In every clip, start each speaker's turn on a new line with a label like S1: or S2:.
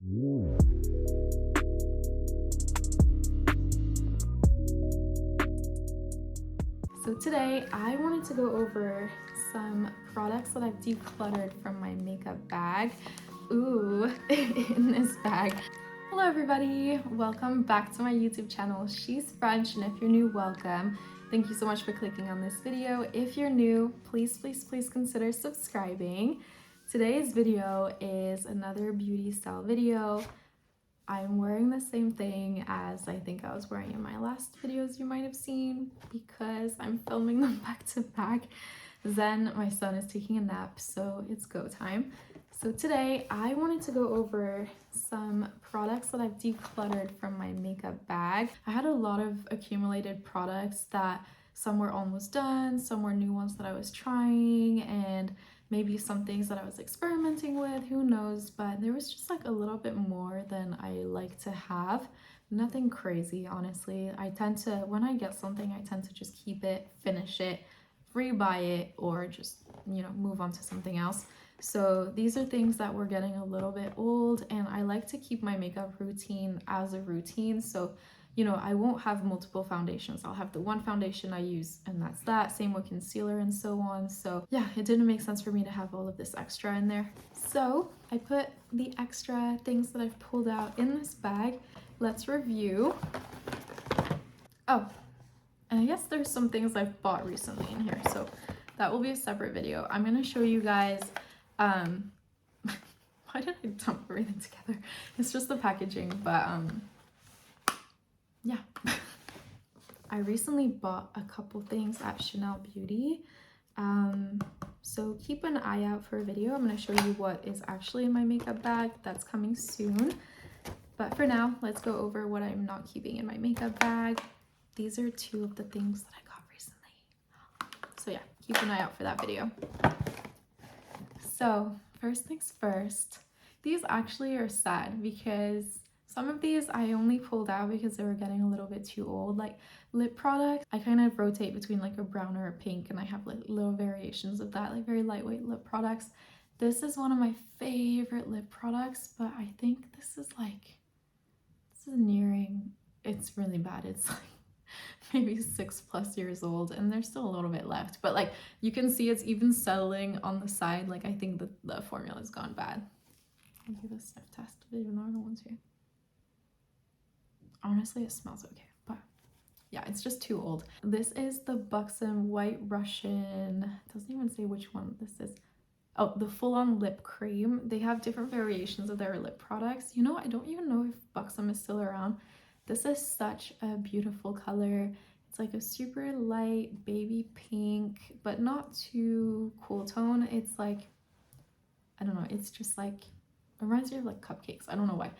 S1: So today I wanted to go over some products that I've decluttered from my makeup bag. Ooh, in this bag. Hello everybody, welcome back to my YouTube channel, She's French, and if you're new, welcome. Thank you so much for clicking on this video. If you're new, please consider subscribing. Today's video is another beauty style video. I'm wearing the same thing as I think I was wearing in my last videos you might have seen because I'm filming them back to back. Then my son is taking a nap, so it's go time. So today I wanted to go over some products that I've decluttered from my makeup bag. I had a lot of accumulated products that some were almost done, some were new ones that I was trying, and maybe some things that I was experimenting with, who knows, but there was just like a little bit more than I like to have. Nothing crazy, honestly. I tend to, when I get something, I tend to just keep it, finish it, rebuy it, or just, you know, move on to something else. So these are things that were getting a little bit old, and I like to keep my makeup routine as a routine. So, you know, I won't have multiple foundations. I'll have the one foundation I use and that's that. Same with concealer and so on. So yeah, it didn't make sense for me to have all of this extra in there. So I put the extra things that I've pulled out in this bag. Let's review. Oh, and I guess there's some things I've bought recently in here. So that will be a separate video. I'm going to show you guys, why did I dump everything together? It's just the packaging, but yeah. I recently bought a couple things at Chanel Beauty. So keep an eye out for a video. I'm going to show you what is actually in my makeup bag. That's coming soon. But for now, let's go over what I'm not keeping in my makeup bag. These are two of the things that I got recently. So yeah, keep an eye out for that video. So first things first, these actually are sad because some of these I only pulled out because they were getting a little bit too old. Like lip products, I kind of rotate between like a brown or a pink, and I have like little variations of that, like very lightweight lip products. This is one of my favorite lip products, but I think this is nearing, it's really bad. It's like maybe 6+ years old, and there's still a little bit left, but like you can see it's even settling on the side. Like I think the formula's gone bad. I'll do the sniff test, even though I don't want to. Honestly, it smells okay, but yeah, it's just too old. This is the Buxom White Russian, it doesn't even say which one this is. Oh, the full-on lip cream. They have different variations of their lip products. You know, I don't even know if Buxom is still around. This is such a beautiful color. It's like a super light baby pink, but not too cool tone. It's like, I don't know, it's just like, it reminds me of like cupcakes. I don't know why.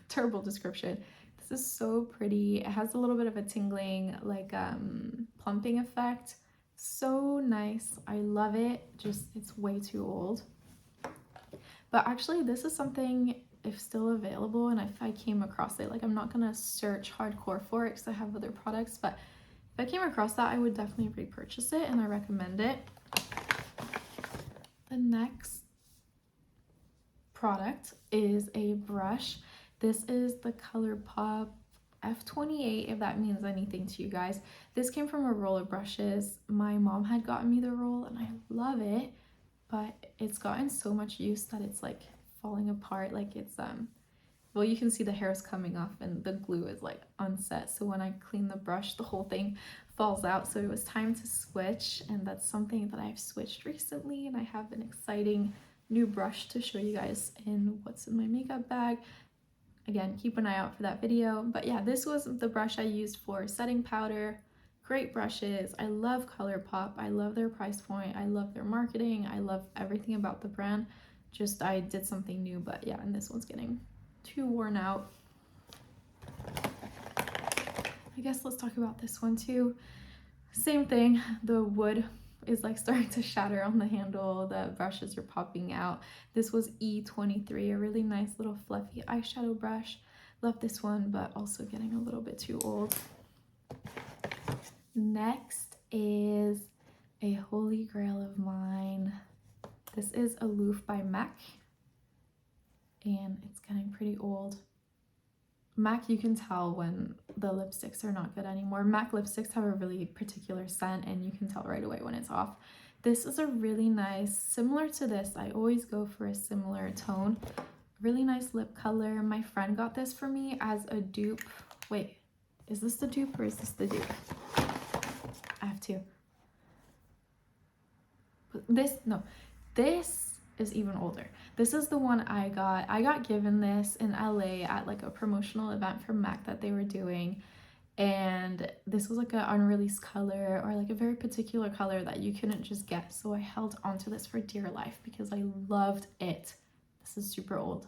S1: Terrible description. This is so pretty. It has a little bit of a tingling, like plumping effect. So nice. I love it. Just, it's way too old. But actually, this is something, if still available, and if I came across it, like I'm not gonna search hardcore for it because I have other products, but if I came across that, I would definitely repurchase it, and I recommend it. The next product is a brush. This is the ColourPop F28, if that means anything to you guys. This came from a roll of brushes. My mom had gotten me the roll, and I love it, but it's gotten so much use that it's like falling apart. Like it's well, you can see the hairs coming off and the glue is like unset, so when I clean the brush, the whole thing falls out. So it was time to switch, and that's something that I've switched recently, and I have an exciting new brush to show you guys in what's in my makeup bag. Again, keep an eye out for that video. But yeah, this was the brush I used for setting powder. Great brushes. I love ColourPop. I love their price point. I love their marketing. I love everything about the brand. Just I did something new, but yeah, and this one's getting too worn out. I guess let's talk about this one too. Same thing, the wood is like starting to shatter on the handle, the brushes are popping out. This was E23, a really nice little fluffy eyeshadow brush. Love this one, but also getting a little bit too old. Next is a holy grail of mine. This is Aloof by MAC. and it's getting pretty old. MAC, you can tell when the lipsticks are not good anymore. MAC lipsticks have a really particular scent and you can tell right away when it's off. This is a really nice, similar to this, I always go for a similar tone. Really nice lip color. My friend got this for me as a dupe. Wait, is this the dupe or is this the dupe? I have two. This is even older. This is the one I got given this in LA at like a promotional event for MAC that they were doing, and this was like an unreleased color or like a very particular color that you couldn't just get, so I held onto this for dear life because I loved it. This is super old,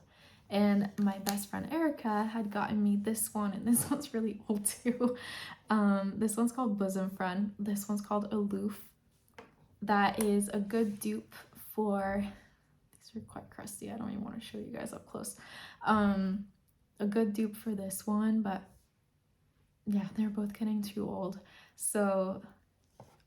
S1: and my best friend Erica had gotten me this one, and this one's really old too. This one's called Buxom Friend. This one's called Aloof. That is a good dupe for, these are quite crusty, I don't even want to show you guys up close. A good dupe for this one, but yeah, they're both getting too old, so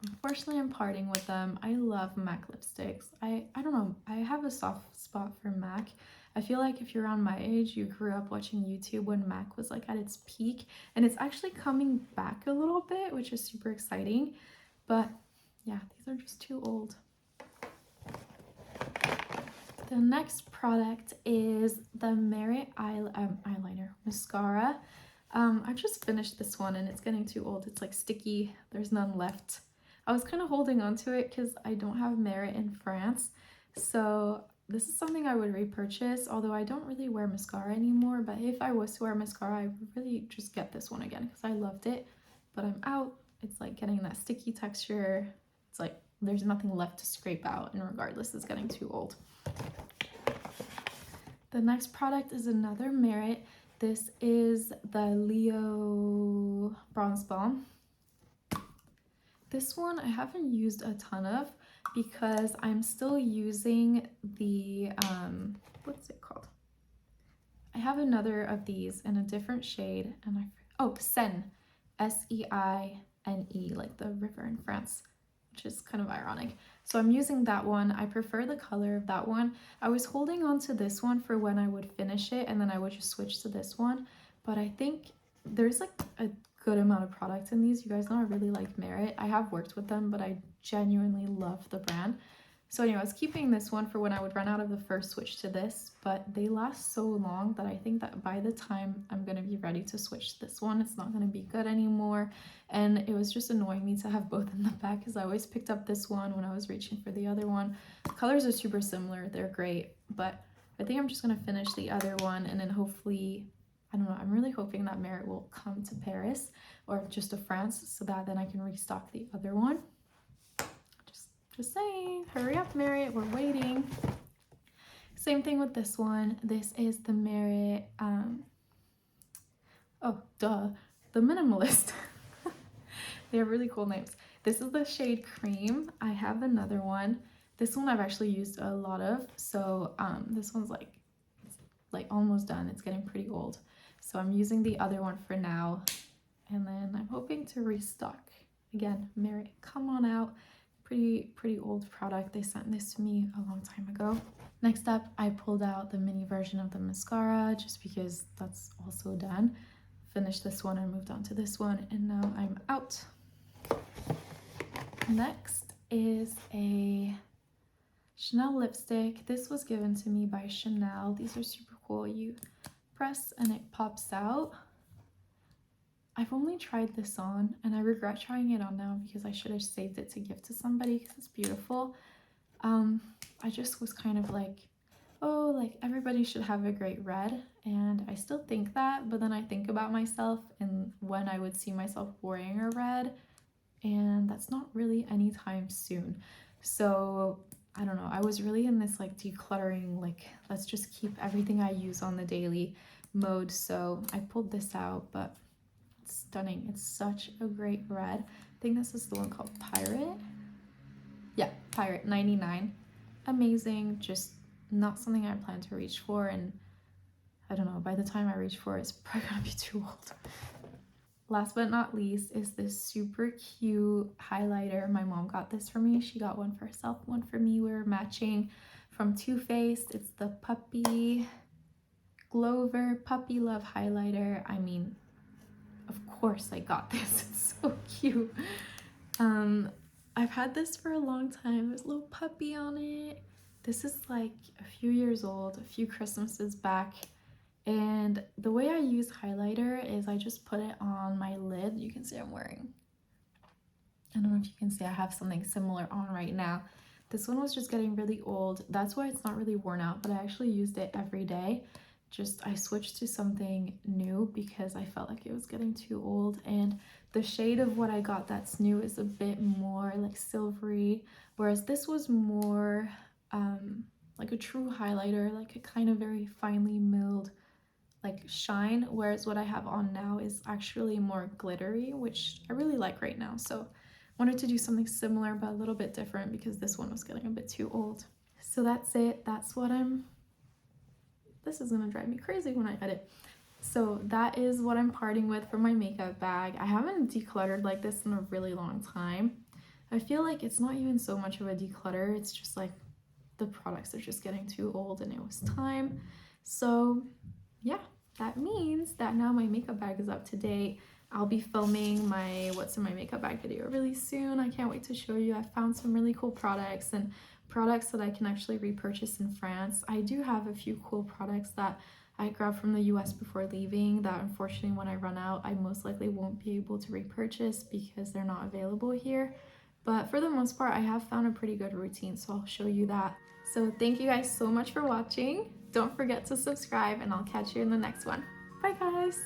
S1: unfortunately I'm parting with them. I love MAC lipsticks. I don't know, I have a soft spot for MAC. I feel like if you're around my age, you grew up watching YouTube when MAC was like at its peak, and it's actually coming back a little bit, which is super exciting, but yeah, these are just too old. The next product is the Merit eyeliner mascara. I just finished this one and it's getting too old. It's like sticky, there's none left. I was kind of holding on to it because I don't have Merit in France, so this is something I would repurchase, although I don't really wear mascara anymore, but if I was to wear mascara, I would really just get this one again because I loved it, but I'm out. It's like getting that sticky texture. It's like there's nothing left to scrape out, and regardless, it's getting too old. The next product is another Merit. This is the Leo Bronze Balm. This one I haven't used a ton of because I'm still using the, what's it called? I have another of these in a different shade, and Seine, S-E-I-N-E, like the river in France, which is kind of ironic. So I'm using that one. I prefer the color of that one. I was holding on to this one for when I would finish it, and then I would just switch to this one, but I think there's like a good amount of product in these. You guys know I really like Merit. I have worked with them, but I genuinely love the brand. So anyway, I was keeping this one for when I would run out of the first switch to this, but they last so long that I think that by the time I'm going to be ready to switch to this one, it's not going to be good anymore. And it was just annoying me to have both in the bag because I always picked up this one when I was reaching for the other one. The colors are super similar, they're great, but I think I'm just going to finish the other one, and then hopefully, I don't know, I'm really hoping that Merit will come to Paris or just to France so that then I can restock the other one. Just saying, hurry up Merit, we're waiting. Same thing with this one. This is the Merit, the Minimalist. They have really cool names. This is the shade Cream. I have another one. This one I've actually used a lot of, so this one's like almost done. It's getting pretty old, so I'm using the other one for now, and then I'm hoping to restock again. Merit, come on out. Pretty old product. They sent this to me a long time ago. Next up, I pulled out the mini version of the mascara just because that's also done. Finished this one and moved on to this one, and now I'm out. Next is a Chanel lipstick. This was given to me by Chanel. These are super cool. You press and it pops out. I've only tried this on, and I regret trying it on now because I should have saved it to give to somebody because it's beautiful. I just was kind of like, oh, like everybody should have a great red, and I still think that, but then I think about myself and when I would see myself wearing a red, and that's not really anytime soon. So I don't know, I was really in this like decluttering, like let's just keep everything I use on the daily mode, so I pulled this out, but it's stunning. It's such a great red. I think this is the one called Pirate. Yeah, Pirate 99. Amazing, just not something I plan to reach for, and I don't know, by the time I reach for it, it's probably gonna be too old. Last but not least is this super cute highlighter. My mom got this for me. She got one for herself, one for me. We were matching, from Too Faced. It's the Puppy Glover Puppy Love highlighter. I mean, of course I got this. It's so cute. I've had this for a long time. There's a little puppy on it. This is like a few years old, a few Christmases back. And the way I use highlighter is I just put it on my lid. You can see I'm wearing, I don't know if you can see, I have something similar on right now. This one was just getting really old. That's why it's not really worn out, but I actually used it every day. Just I switched to something new because I felt like it was getting too old, and the shade of what I got that's new is a bit more like silvery, whereas this was more like a true highlighter, like a kind of very finely milled like shine, whereas what I have on now is actually more glittery, which I really like right now. So wanted to do something similar but a little bit different because this one was getting a bit too old. So that's it. That's what this is gonna drive me crazy when I edit. So that is what I'm parting with for my makeup bag. I haven't decluttered like this in a really long time. I feel like it's not even so much of a declutter, it's just like the products are just getting too old and it was time. So yeah, that means that now my makeup bag is up to date. I'll be filming my what's in my makeup bag video really soon. I can't wait to show you. I found some really cool products and products that I can actually repurchase in France. I do have a few cool products that I grabbed from the US before leaving that unfortunately when I run out I most likely won't be able to repurchase because they're not available here. But for the most part I have found a pretty good routine, so I'll show you that. So thank you guys so much for watching. Don't forget to subscribe and I'll catch you in the next one. Bye guys!